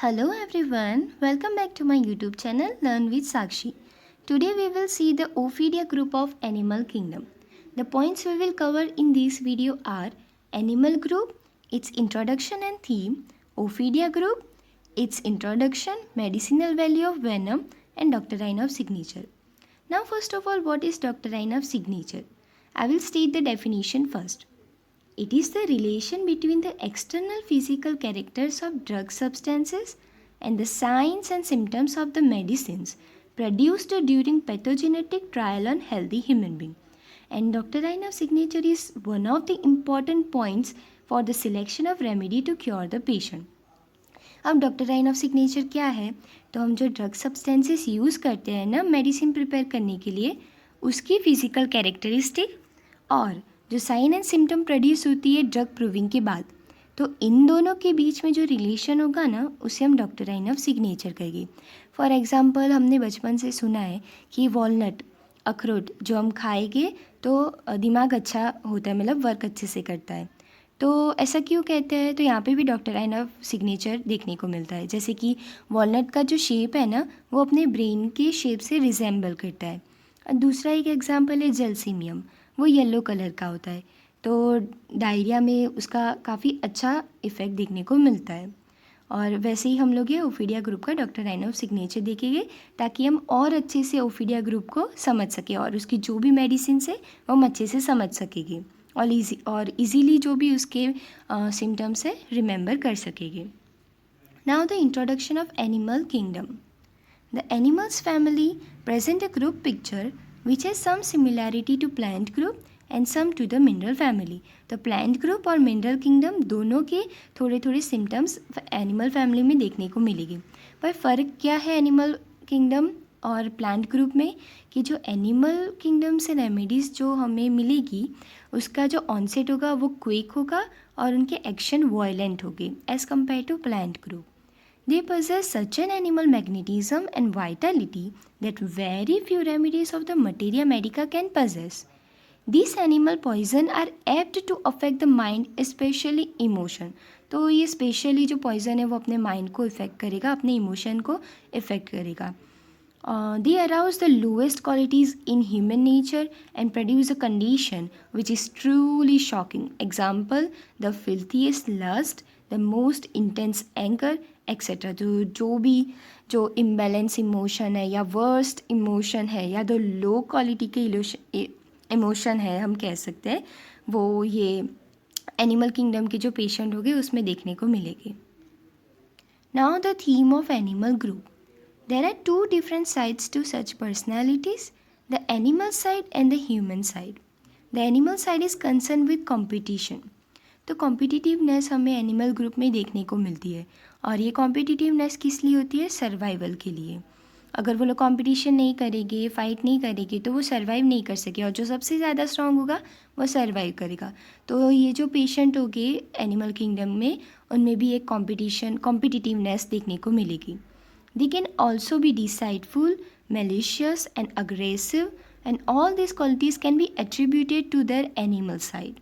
Hello everyone, welcome back to my YouTube channel Learn with Sakshi. Today we will see the Ophidia group of animal kingdom. The points we will cover in this video are animal group, its introduction and theme, Ophidia group, its introduction, medicinal value of venom and doctrine of signature. Now first of all, what is doctrine of signature? I will state the definition first. It is the relation between the external physical characters of drug substances and the signs and symptoms of the medicines produced during pathogenetic trial on healthy human being. And doctrine of signature is one of the important points for the selection of remedy to cure the patient. अब doctrine of signature क्या है? तो हम जो drug substances use करते हैं ना medicine prepare करने के लिए, उसकी फिजिकल कैरेक्टरिस्टिक और जो साइन एंड सिम्टम प्रोड्यूस होती है ड्रग प्रूविंग के बाद, तो इन दोनों के बीच में जो रिलेशन होगा ना, उसे हम डॉक्टराइन ऑफ सिग्नेचर कहेंगे. फॉर एग्जांपल, हमने बचपन से सुना है कि वॉलनट, अखरोट जो हम खाएंगे तो दिमाग अच्छा होता है, मतलब वर्क अच्छे से करता है. तो ऐसा क्यों कहते हैं? तो यहाँ पे भी डॉक्टराइन ऑफ सिग्नेचर देखने को मिलता है. जैसे कि वॉलनट का जो शेप है ना, वो अपने ब्रेन के शेप से रिजेंबल करता है. दूसरा एक एग्जांपल है जलसीमियम, वो येलो कलर का होता है. तो डायरिया में उसका काफ़ी अच्छा इफ़ेक्ट देखने को मिलता है. और वैसे ही हम लोग ये ओफीडिया ग्रुप का डॉक्टराइन ऑफ सिग्नेचर देखेंगे ताकि हम और अच्छे से ओफीडिया ग्रुप को समझ सकें और उसकी जो भी मेडिसिन है वो हम अच्छे से समझ सकेंगे और इजीली जो भी उसके सिम्टम्स है रिमेंबर कर सकेंगे. Now the introduction of animal kingdom. The animals family present a group picture which has some similarity to plant group and some to the mineral family. तो plant group और mineral kingdom दोनों के थोड़े थोड़े symptoms animal family में देखने को मिलेगी. पर फ़र्क क्या है animal kingdom और plant group में? कि जो animal kingdom से रेमेडीज़ जो हमें मिलेगी, उसका जो onset होगा वो क्विक होगा और उनके एक्शन वायलेंट होगी as compare to plant group. They possess such an animal magnetism and vitality that very few remedies of the materia medica can possess. These animal poison are apt to affect the mind, especially emotion. तो ये specially जो poison है वो अपने mind को effect करेगा, अपने emotion को इफ़ेक्ट करेगा. They arouse the lowest qualities in human nature and produce a condition which is truly shocking. Example, the filthiest lust, the most intense anger, etcetera. जो भी जो इम्बैलेंस इमोशन है या वर्स्ट इमोशन है या जो लो क्वालिटी के emotion है, हम कह सकते हैं, वो ये एनिमल किंगडम के जो पेशेंट होंगे उसमें देखने को मिलेगी. Now the theme of animal group. There are two different sides to such personalities, the animal side and the human side. The animal side is concern with competition. तो competitiveness हमें animal group में देखने को मिलती है और ये competitiveness किस लिए होती है? सर्वाइवल के लिए. अगर वो लोग कंपटीशन नहीं करेंगे, फाइट नहीं करेंगे, तो वो सर्वाइव नहीं कर सके और जो सबसे ज़्यादा स्ट्रांग होगा वो सर्वाइव करेगा. तो ये जो पेशेंट होंगे एनिमल किंगडम में, उनमें भी एक कॉम्पिटिटिवनेस देखने को मिलेगी. They can also be deceitful, malicious and aggressive, and all these qualities can be attributed to their animal side.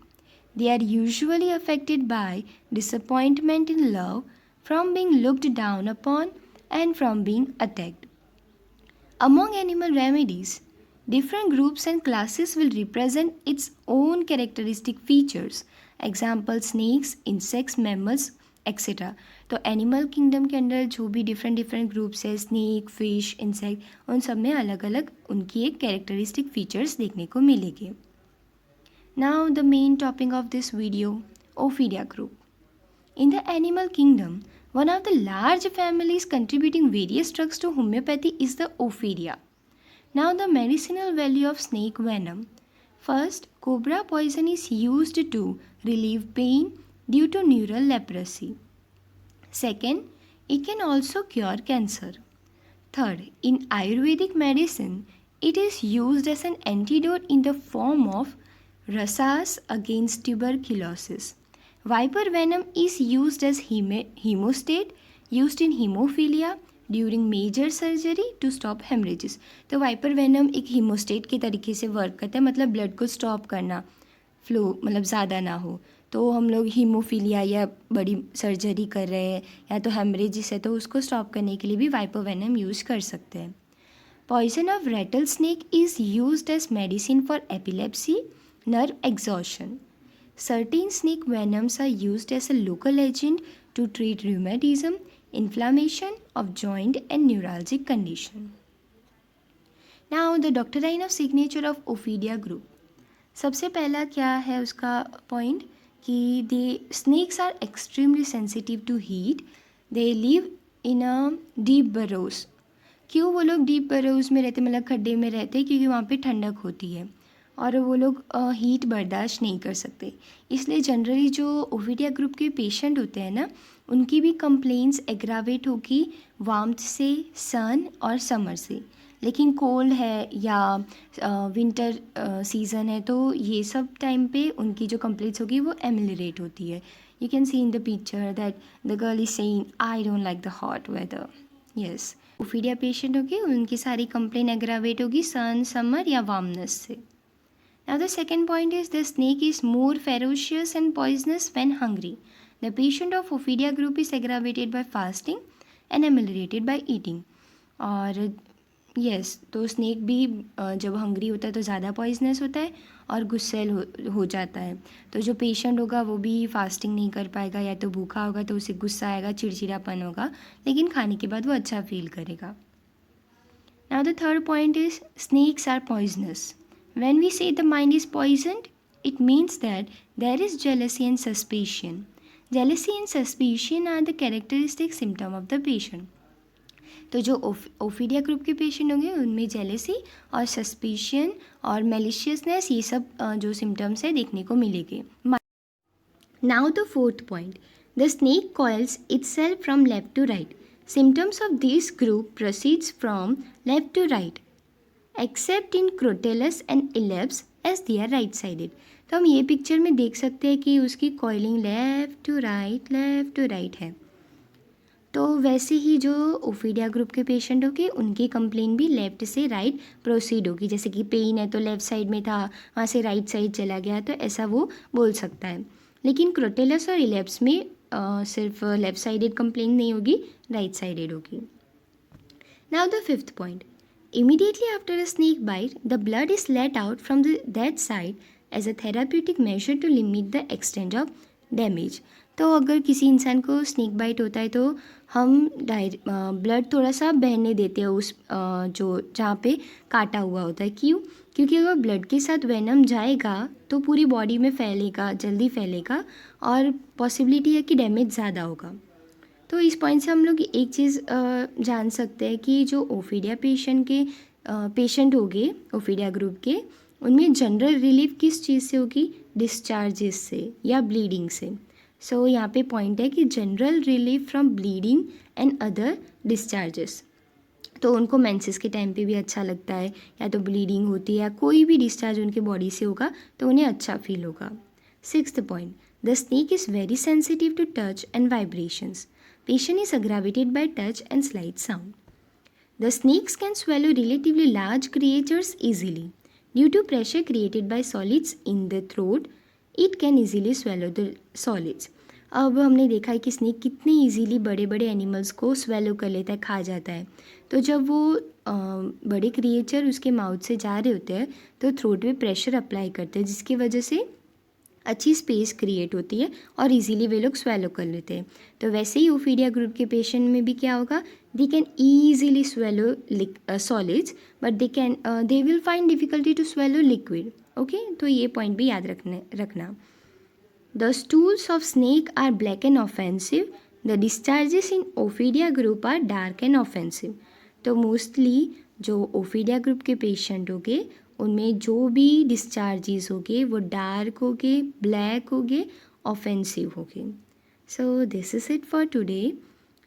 They are usually affected by disappointment in love, from being looked down upon, and from being attacked. Among animal remedies, different groups and classes will represent its own characteristic features. Example, snakes, insects, mammals, etc. तो animal kingdom के अंदर जो भी different groups है, snake, fish, insect, उन सब में अलग अलग उनकी एक कैरेक्टरिस्टिक फीचर्स देखने को मिलेंगे. Now the main topic of this video, Ophidia group. In the animal kingdom, one of the large families contributing various drugs to homeopathy is the Ophidia. Now the medicinal value of snake venom. First, cobra poison is used to relieve pain due to neural leprosy. Second, it can also cure cancer. Third, in Ayurvedic medicine, it is used as an antidote in the form of rasas against tuberculosis. Viper venom is used as hemostat, used in hemophilia during major surgery to stop hemorrhages. तो wiper venom एक हीमोस्टेट के तरीके से work करता है, मतलब blood को stop करना, फ्लो मतलब ज़्यादा ना हो. तो हम लोग हीमोफीलिया या बड़ी सर्जरी कर रहे हैं या तो हेमरेजिस है तो उसको स्टॉप करने के लिए भी वाइपर वेनम यूज़ कर सकते हैं। Poison of rattle snake is used as medicine for epilepsy, nerve exhaustion. Certain snake venoms are used as a local agent to treat rheumatism, inflammation of joint and neuralgic condition. Now the doctrine of signature of Ophidia group. सबसे पहला क्या है उसका point कि they snakes are extremely sensitive to heat, they live in a deep burrows. क्यों वो लोग deep बरोज में रहते, मतलब खड्डे में रहते, क्योंकि वहाँ पे ठंडक होती है और वो लोग हीट बर्दाश्त नहीं कर सकते। इसलिए जनरली जो ओविडिया ग्रुप के पेशेंट होते हैं ना, उनकी भी कंप्लेंट्स एग्रावेट होगी वार्मथ से, सन और समर से। लेकिन कोल्ड है या विंटर सीज़न है तो ये सब टाइम पे उनकी जो कंप्लेंट्स होगी वो एमिलिरेट होती है। You can see in the picture that the girl is saying I don't like the hot weather. Yes, Ophidia patient होगी उनकी सारी कंप्लेंट एग्रावेट होगी सन, समर या वार्मनेस से। Now the second point is the snake is more ferocious and poisonous when hungry. The patient of Ophidia group is aggravated by fasting and ameliorated by eating. और yes, तो snake भी जब hungry होता है तो ज़्यादा poisonous होता है और गुस्सैल हो जाता है। तो जो पेशेंट होगा वो भी फास्टिंग नहीं कर पाएगा या तो भूखा होगा तो उसे गुस्सा आएगा, चिड़चिड़ापन होगा, लेकिन खाने के बाद वो अच्छा फील करेगा। Now the third point is snakes are poisonous. When we say the mind is poisoned, it means that there is jealousy and suspicion. Jealousy and suspicion are the characteristic symptom of the patient. तो जो Ophidia group के patient होंगे उनमें jealousy और suspicion और मेलिशियसनेस ये सब जो सिम्टम्स है देखने को मिलेंगे। Now the fourth point, the snake coils itself from left to right. Symptoms of this group proceeds from left to right, except in Crotalus and Ellipse as they are right-sided. तो हम ये picture में देख सकते हैं कि उसकी coiling left to right है। तो वैसे ही जो ओफीडिया ग्रुप के पेशेंट होंगे उनकी कंप्लेन भी लेफ़्ट से राइट प्रोसीड होगी। जैसे कि पेन है तो लेफ़्ट साइड में था, वहाँ से राइट साइड चला गया, तो ऐसा वो बोल सकता है। लेकिन क्रोटेलस और इलेप्स में सिर्फ लेफ़्ट साइडेड कंप्लेन नहीं होगी, राइट साइडेड होगी। Now the fifth point, immediately after a snake bite, the blood is let out from that side as a therapeutic measure to limit the extent of damage. तो अगर किसी इंसान को snake bite होता है तो हम ब्लड थोड़ा सा बहने देते हैं उस जो जहाँ पे काटा हुआ होता है। क्यों? क्योंकि अगर ब्लड के साथ वेनम जाएगा तो पूरी बॉडी में फैलेगा, जल्दी फैलेगा और पॉसिबिलिटी है कि डैमेज ज़्यादा होगा। तो इस पॉइंट से हम लोग एक चीज़ जान सकते हैं कि जो ओफीडिया पेशेंट होंगे ओफीडिया ग्रुप के, उनमें जनरल रिलीफ किस चीज़ से होगी? डिस्चार्जेस से या ब्लीडिंग से। सो यहाँ पे पॉइंट है कि general relief from bleeding and other discharges. तो उनको मेंसेस के टाइम पे भी अच्छा लगता है, या तो ब्लीडिंग होती है या कोई भी डिस्चार्ज उनके बॉडी से होगा तो उन्हें अच्छा फील होगा। Sixth point, the snake is very sensitive to touch and vibrations. Patient is aggravated by touch and slight sound. The snakes can swallow relatively large creatures easily. Due to pressure created by solids in the throat, it can easily swallow the solids. अब हमने देखा है कि snake कितने easily बड़े बड़े animals को swallow कर लेता है, खा जाता है। तो जब वो बड़े क्रिएचर उसके माउथ से जा रहे होते हैं तो थ्रोट में प्रेशर अप्लाई करते हैं, जिसकी वजह से अच्छी स्पेस क्रिएट होती है और इजीली वे लोग स्वेलो कर लेते हैं। तो वैसे ही ओफीडिया ग्रुप के पेशेंट में भी क्या होगा? They can easily swallow solids but they will find difficulty to swallow liquid. Okay, तो ये पॉइंट भी याद रखना। The stools of snake are black and offensive. The discharges in Ophidia group are dark and offensive. तो mostly जो Ophidia group के patient होंगे उनमें जो भी डिस्चार्जेस होंगे वो डार्क होंगे, ब्लैक होंगे, ऑफेंसिव होंगे। So this is it for today,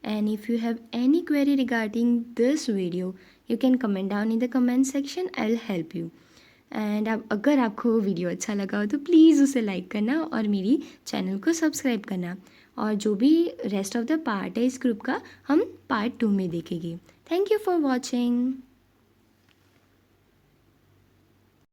and if you have any query regarding this video you can comment down in the comment section, I will help you. And अगर आपको video अच्छा लगा हो तो please उसे like करना और मेरी चैनल को सब्सक्राइब करना। और जो भी रेस्ट ऑफ द पार्ट है इस ग्रुप का हम पार्ट 2 में देखेंगे। Thank you for watching.